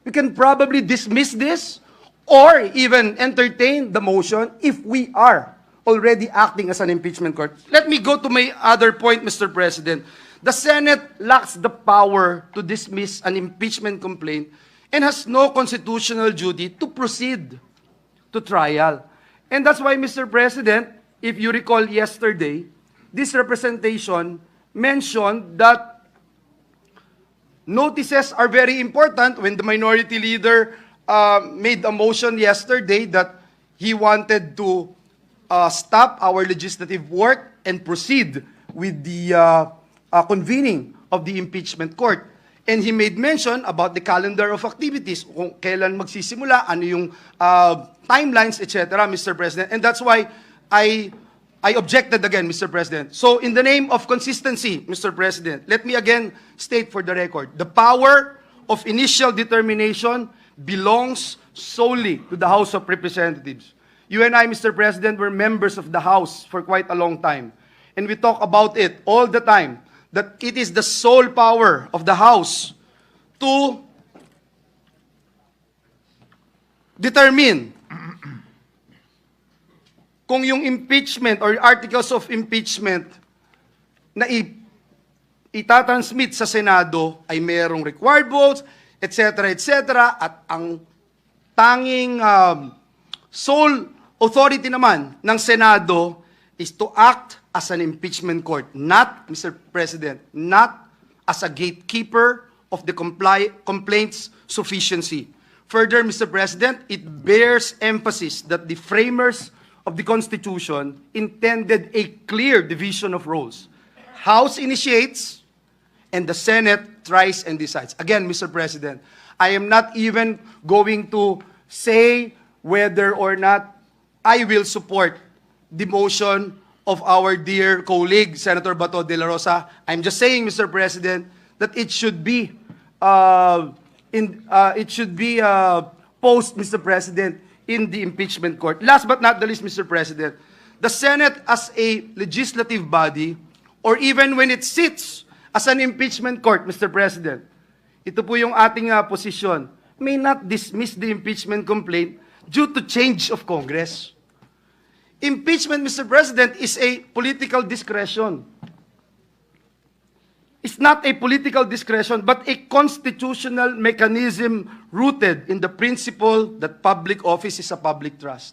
We can probably dismiss this or even entertain the motion if we are already acting as an impeachment court. Let me go to my other point, Mr. President. The Senate lacks the power to dismiss an impeachment complaint and has no constitutional duty to proceed to trial. And that's why, Mr. President, if you recall yesterday, this representation mentioned that notices are very important when the minority leader made a motion yesterday that he wanted to stop our legislative work and proceed with the convening of the impeachment court. And he made mention about the calendar of activities, kung kailan magsisimula, ano yung timelines, etc., Mr. President. And that's why I objected again, Mr. President. So in the name of consistency, Mr. President, let me again state for the record, the power of initial determination belongs solely to the House of Representatives. You and I, Mr. President, were members of the House for quite a long time. And we talk about it all the time, that it is the sole power of the House to determine kung yung impeachment or articles of impeachment na itatransmit sa Senado ay mayroong required votes, etc., etc., at ang tanging sole authority naman ng Senado is to act as an impeachment court, not, Mr. President, not as a gatekeeper of the complaint's sufficiency. Further, Mr. President, it bears emphasis that the framers of the Constitution intended a clear division of roles. House initiates, and the Senate tries and decides. Again, Mr. President, I am not even going to say whether or not I will support the motion of our dear colleague, Senator Bato de la Rosa. I'm just saying, Mr. President, that it should be posed, Mr. President, in the impeachment court. Last but not the least, Mr. President, the Senate as a legislative body, or even when it sits as an impeachment court, Mr. President, ito po yung ating posisyon, may not dismiss the impeachment complaint due to change of Congress. Impeachment, Mr. President, is a political discretion. It's not a political discretion, but a constitutional mechanism rooted in the principle that public office is a public trust.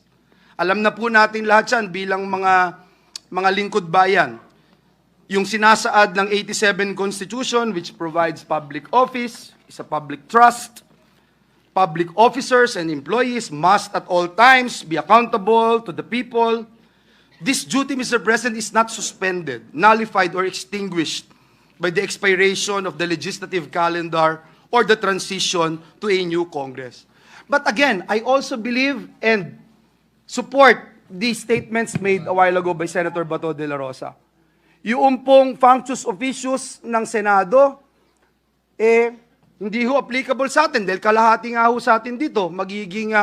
Alam na po natin lahat yan bilang mga lingkod bayan. Yung sinasaad ng 87 Constitution, which provides public office, is a public trust. Public officers and employees must at all times be accountable to the people. This duty, Mr. President, is not suspended, nullified, or extinguished by the expiration of the legislative calendar or the transition to a new Congress. But again, I also believe and support the statements made a while ago by Senator Bato de la Rosa. Yung pong functus officius ng Senado, hindi ho applicable sa atin dahil kalahati nga ho sa atin dito, magiging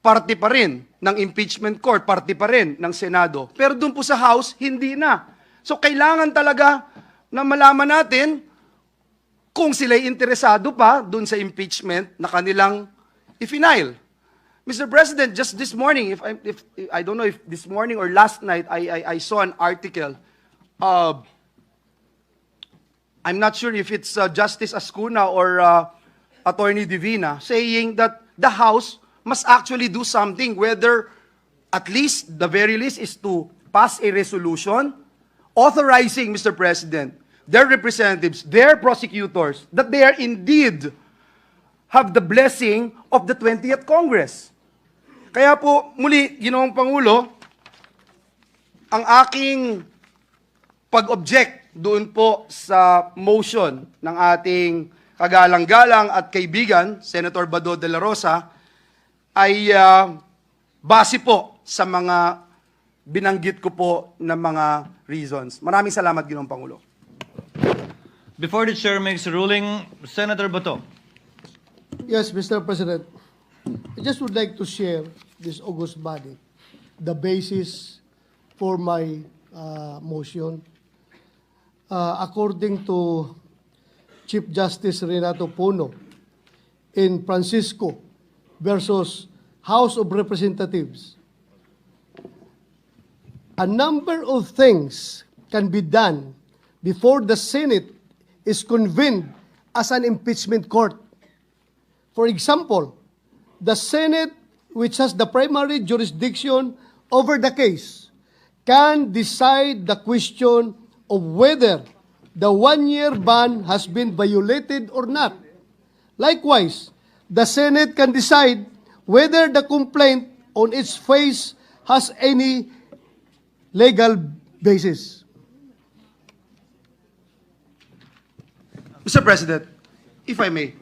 parte pa rin ng impeachment court, parte pa rin ng Senado. Pero doon po sa House, hindi na. So kailangan talaga na malaman natin kung sila'y interesado pa doon sa impeachment na kanilang i-final. Mr. President, just this morning, if I don't know if this morning or last night, I saw an article. I'm not sure if it's Justice Ascuna or Attorney Divina saying that the House must actually do something, whether at least, the very least, is to pass a resolution authorizing, Mr. President, their representatives, their prosecutors, that they are indeed have the blessing of the 20th Congress. Kaya po, muli, Ginoong Pangulo, ang aking pag-object doon po sa motion ng ating kagalang-galang at kaibigan, Senator Bato de la Rosa, ay base po sa mga binanggit ko po na mga reasons. Maraming salamat, Ginoong Pangulo. Before the chair makes a ruling, Senator Bato. Yes, Mr. President. I just would like to share this august body, the basis for my motion. According to Chief Justice Renato Puno in Francisco versus House of Representatives, a number of things can be done before the Senate is convened as an impeachment court. For example, the Senate, which has the primary jurisdiction over the case, can decide the question of whether the one-year ban has been violated or not. Likewise, the Senate can decide whether the complaint on its face has any legal basis. Mr. President, if I may.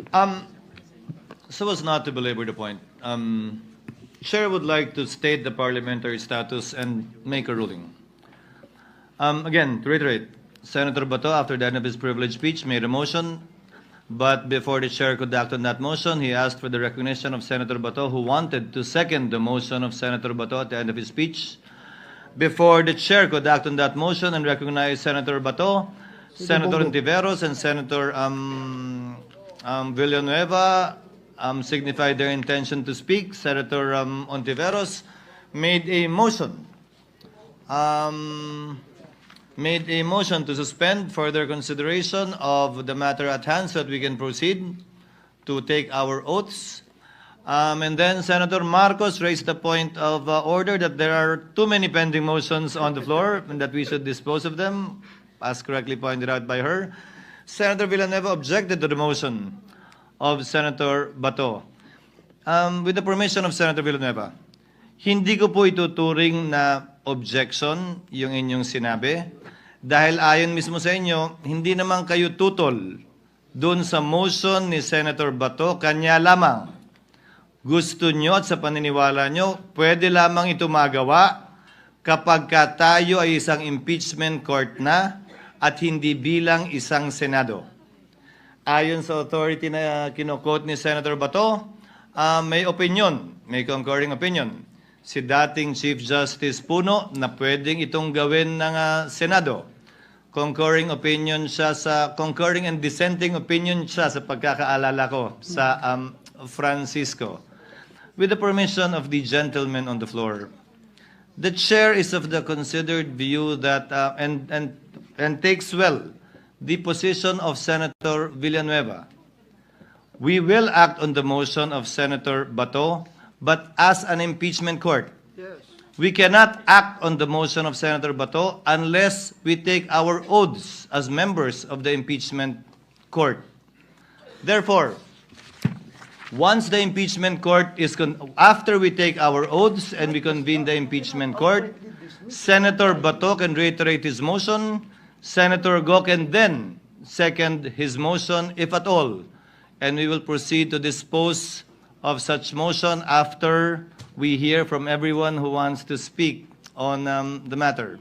So as not to belabor the point, Chair would like to state the parliamentary status and make a ruling. Again, to reiterate, Senator Bato, after the end of his privileged speech, made a motion, but before the Chair could act on that motion, he asked for the recognition of Senator Bato, who wanted to second the motion of Senator Bato at the end of his speech. Before the Chair could act on that motion and recognize Senator Bato, Senator Ontiveros and Senator Villanueva signified their intention to speak. Senator Ontiveros made a motion. To suspend further consideration of the matter at hand so that we can proceed to take our oaths. And then Senator Marcos raised the point of order that there are too many pending motions on the floor and that we should dispose of them, as correctly pointed out by her. Senator Villanueva objected to the motion of Senator Bato. With the permission of Senator Villanueva, hindi ko po ituturing na objection yung inyong sinabi dahil ayon mismo sa inyo, hindi naman kayo tutol dun sa motion ni Senator Bato, kanya lamang. Gusto nyo at sa paniniwala nyo, pwede lamang ito magawa kapag tayo ay isang impeachment court na at hindi bilang isang Senado. Ayon sa authority na kinokot ni Senator Bato, may opinion, may concurring opinion, si dating Chief Justice Puno na pwedeng itong gawin ng Senado. Concurring and dissenting opinion siya sa pagkakaalala ko sa Francisco. With the permission of the gentleman on the floor, the chair is of the considered view that and takes well the position of Senator Villanueva. We will act on the motion of Senator Bato, but as an impeachment court. Yes. We cannot act on the motion of Senator Bato unless we take our oaths as members of the impeachment court. Therefore, once the impeachment court is after we take our oaths and we convene the impeachment court, Senator Bato can reiterate his motion, Senator Go can then second his motion, if at all, and we will proceed to dispose of such motion after we hear from everyone who wants to speak on the matter.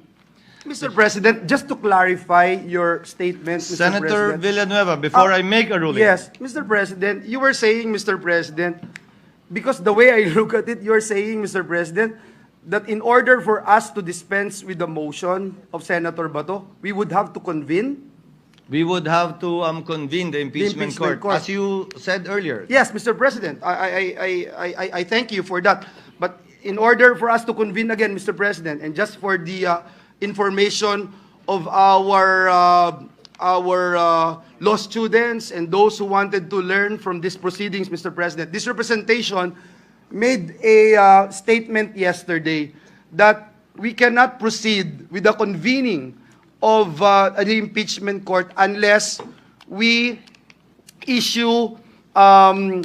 Mr. President, just to clarify your statement, Mr. Senator President. Villanueva, before I make a ruling. Yes, Mr. President, you were saying, Mr. President, because the way I look at it, you're saying, Mr. President, that in order for us to dispense with the motion of Senator Bato, we would have to convene? We would have to convene the impeachment court, as you said earlier. Yes, Mr. President, I thank you for that. But in order for us to convene again, Mr. President, and just for the information of our law students and those who wanted to learn from these proceedings, Mr. President, this representation made a statement yesterday that we cannot proceed with the convening of the impeachment court unless we issue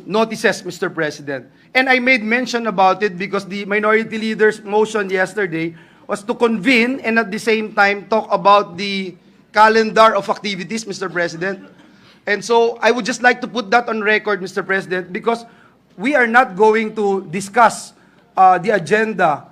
notices, Mr. President. And I made mention about it because the minority leader's motion yesterday was to convene and at the same time talk about the calendar of activities, Mr. President. And so I would just like to put that on record, Mr. President, because we are not going to discuss the agenda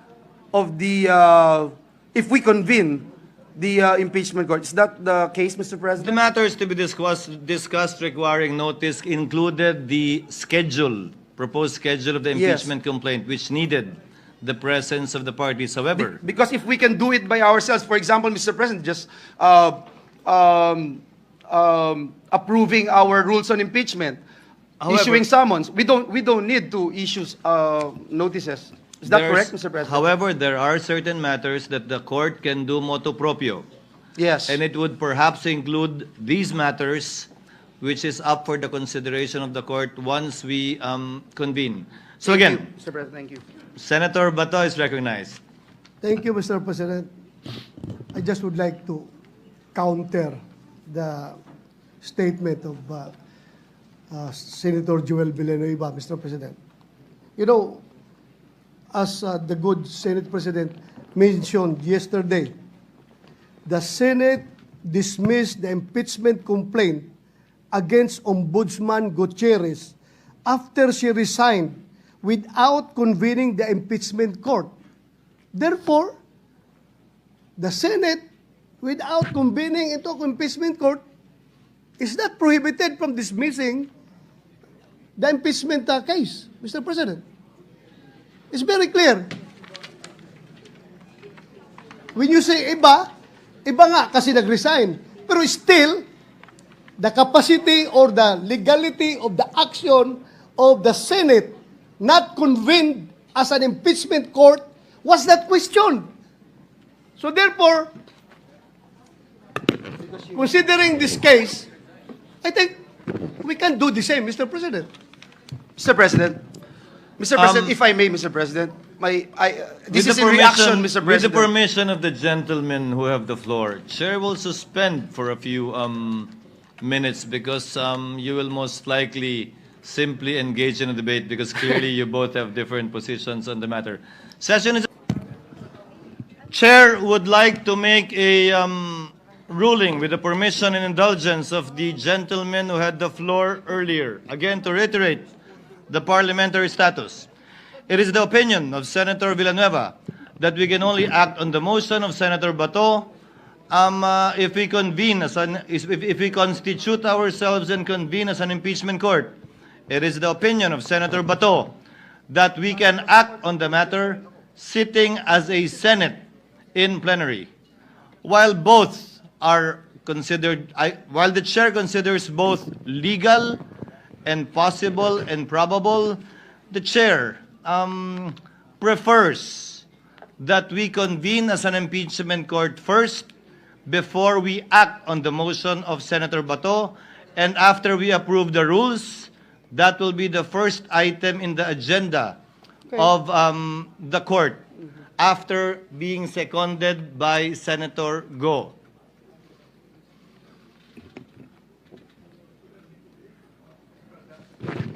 of the, if we convene the impeachment court. Is that the case, Mr. The President? matters to be discussed requiring notice included the schedule, proposed schedule of the Yes. impeachment complaint, which needed the presence of the parties. However, Because if we can do it by ourselves, for example, Mr. President, just approving our rules on impeachment, However- issuing summons, we don't need to issue notices. Is that there's- correct, Mr. President? However, there are certain matters that the court can do motu proprio. Yes. And it would perhaps include these matters, which is up for the consideration of the court once we convene. So Thank again, you, Mr. President, thank you. Senator Bato is recognized. Thank you, Mr. President. I just would like to counter the statement of Senator Joel Villanueva, Mr. President. You know, as the good Senate President mentioned yesterday, the Senate dismissed the impeachment complaint against Ombudsman Gutierrez after she resigned without convening the impeachment court. Therefore, the Senate, without convening into impeachment court, is not prohibited from dismissing the impeachment case, Mr. President. It's very clear. When you say iba, iba nga kasi nag-resign. Pero still, the capacity or the legality of the action of the Senate not convened as an impeachment court was not questioned. So therefore, considering this case, I think we can do the same, Mr. President. Mr. President, if I may, Mr. President, this is in reaction, Mr. With the President. permission of the gentlemen who have the floor, Chair will suspend for a few minutes because you will most likely simply engage in a debate because clearly you both have different positions on the matter. Session is. Chair would like to make a ruling with the permission and indulgence of the gentleman who had the floor earlier. Again, to reiterate the parliamentary status. It is the opinion of Senator Villanueva that we can only act on the motion of Senator Bato if we convene if we constitute ourselves and convene as an impeachment court. It is the opinion of Senator Bato that we can act on the matter sitting as a Senate in plenary. While both are considered, while the chair considers both legal and possible and probable, the chair prefers that we convene as an impeachment court first before we act on the motion of Senator Bato, and after we approve the rules, that will be the first item in the agenda of the court after being seconded by Senator Go.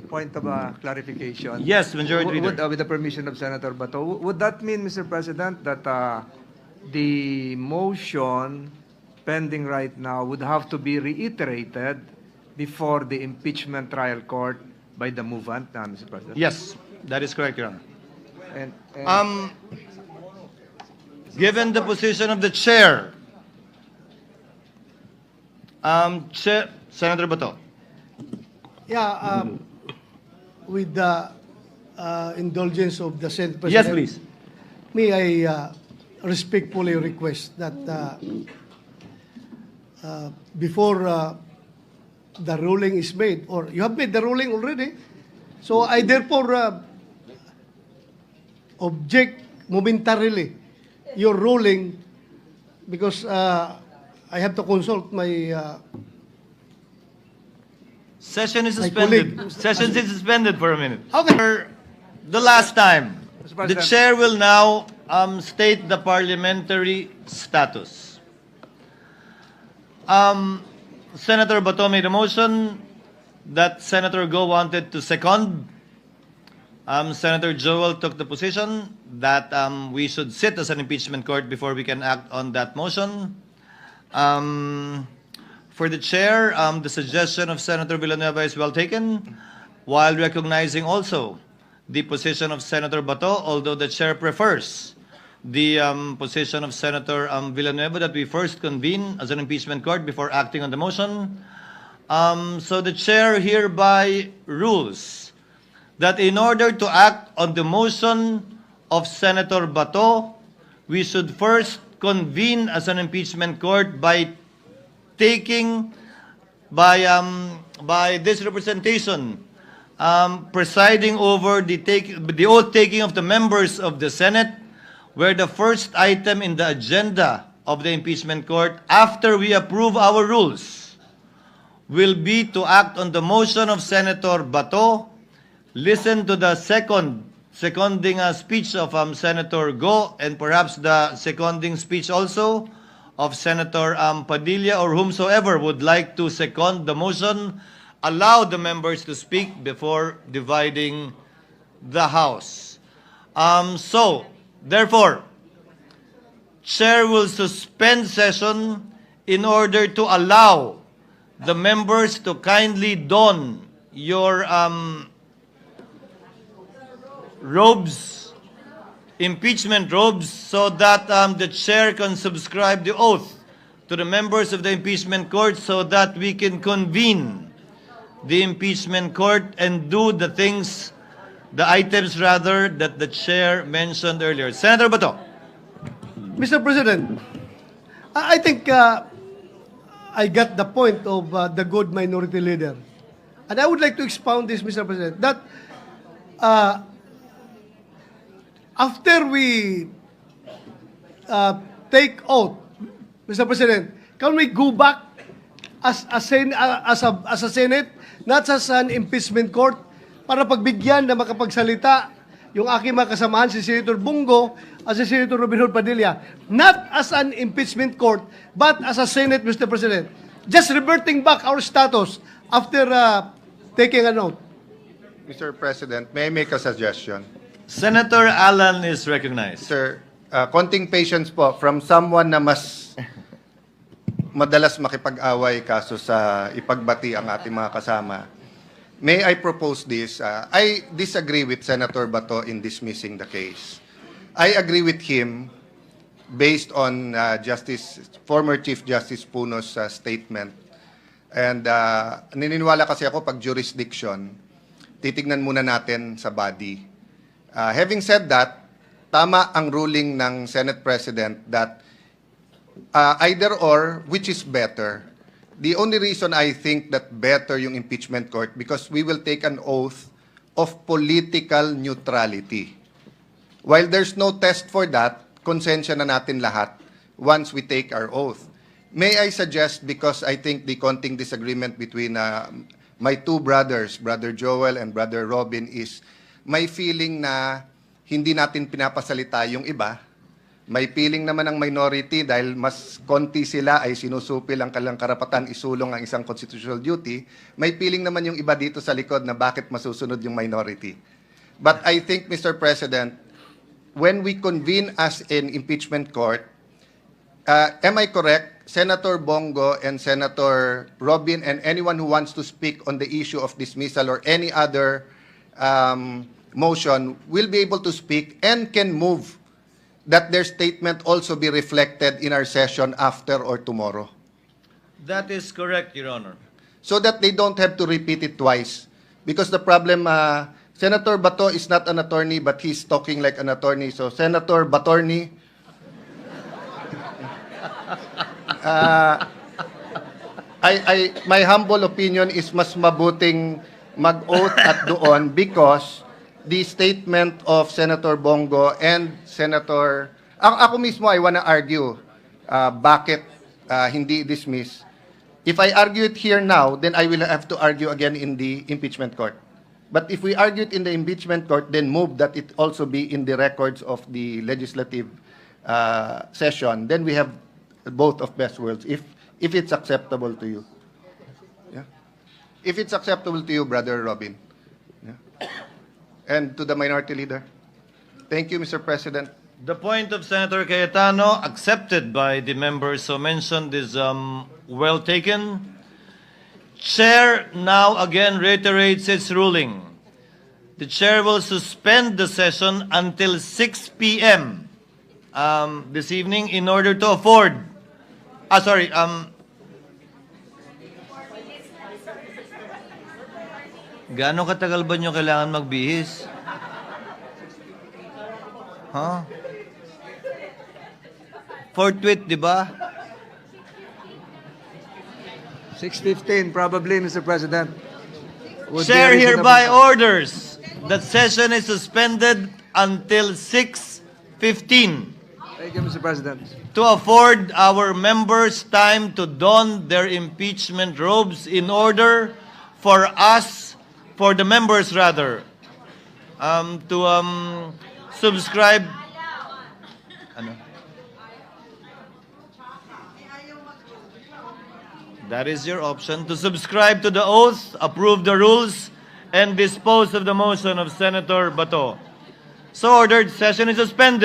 Point of clarification. Yes, Majority Leader. With the permission of Senator Bato, would that mean, Mr. President, that the motion pending right now would have to be reiterated before the impeachment trial court by the movant, Mr. President? Yes, that is correct, Your Honor. And Given the position of the chair, Senator Bato. Yeah, with the indulgence of the Senate President. Yes, please. May I respectfully request that before the ruling is made, or you have made the ruling already, so I therefore object momentarily your ruling because I have to consult my Session is My suspended. colleague. Session is suspended for a minute. Okay. For the last time, Mr. the President. chair will now state the parliamentary status. Senator Bato made a motion that Senator Go wanted to second. Senator Joel took the position that we should sit as an impeachment court before we can act on that motion. For the chair, the suggestion of Senator Villanueva is well taken, while recognizing also the position of Senator Bato, although the chair prefers the position of Senator Villanueva that we first convene as an impeachment court before acting on the motion. So the chair hereby rules that in order to act on the motion of Senator Bato, we should first convene as an impeachment court by this representation presiding over the oath taking of the members of the Senate, where the first item in the agenda of the impeachment court, after we approve our rules, will be to act on the motion of Senator Bato, listen to the seconding speech of Senator Go, and perhaps the seconding speech also of Senator Padilla, or whomsoever would like to second the motion, allow the members to speak before dividing the House. Therefore, Chair will suspend session in order to allow the members to kindly don your robes, impeachment robes, so that the chair can subscribe the oath to the members of the impeachment court, so that we can convene the impeachment court and do the items rather that the chair mentioned earlier. Senator Bato. Mr. President, I think I got the point of the good minority leader. And I would like to expound this, Mr. President, that after we take oath, Mr. President, can we go back as a Senate, not as an impeachment court, para pagbigyan na makapagsalita yung aking mga kasamahan, si Senator Bongo at si Senator Robin Hood Padilla, not as an impeachment court, but as a Senate, Mr. President. Just reverting back our status after taking an oath. Mr. President, may I make a suggestion? Senator Allen is recognized. Sir, konting patience po from someone na mas madalas makipag-away kaso sa ipagbati ang ating mga kasama. May I propose this? I disagree with Senator Bato in dismissing the case. I agree with him based on former Chief Justice Puno's statement. And naniniwala kasi ako pag jurisdiction, titignan muna natin sa body. Having said that, tama ang ruling ng Senate President that either or, which is better. The only reason I think that better yung impeachment court because we will take an oath of political neutrality. While there's no test for that, konsensya na natin lahat once we take our oath. May I suggest, because I think the konting disagreement between my two brothers, Brother Joel and Brother Robin, is may feeling na hindi natin pinapasalita yung iba. May feeling naman ng minority dahil mas konti sila ay sinusupil ang kanilang karapatan isulong ang isang constitutional duty. May feeling naman yung iba dito sa likod na bakit masusunod yung minority. But I think, Mr. President, when we convene as an impeachment court, am I correct? Senator Bongo and Senator Robin and anyone who wants to speak on the issue of dismissal or any other motion will be able to speak and can move that their statement also be reflected in our session after or tomorrow. That is correct, Your Honor. So that they don't have to repeat it twice. Because the problem, Senator Bato is not an attorney, but he's talking like an attorney. So Senator Batorney, my humble opinion is mas mabuting mag-oath at doon because the statement of Senator Bongo and Senator... Ako mismo, I wanna argue bakit hindi dismiss. If I argue it here now, then I will have to argue again in the impeachment court. But if we argue it in the impeachment court, then move that it also be in the records of the legislative session, then we have both of best worlds, if it's acceptable to you. Yeah? If it's acceptable to you, Brother Robin. Yeah? And to the minority leader. Thank you, Mr. President. The point of Senator Cayetano, accepted by the members so mentioned, is Well taken. Chair now again reiterates its ruling. The chair will suspend the session until 6 p.m. This evening in order to afford. Gaano katagal ba nyo kailangan magbihis? Huh? Forthwith, di ba? 6:15 probably, Mr. President. Would be Chair reasonable. hereby orders that session is suspended until 6:15 Thank you, Mr. President. to afford our members time to don their impeachment robes in order for the members rather, to subscribe. Ano? That is your option, to subscribe to the oath, approve the rules, and dispose of the motion of Senator Bato. So ordered, session is suspended.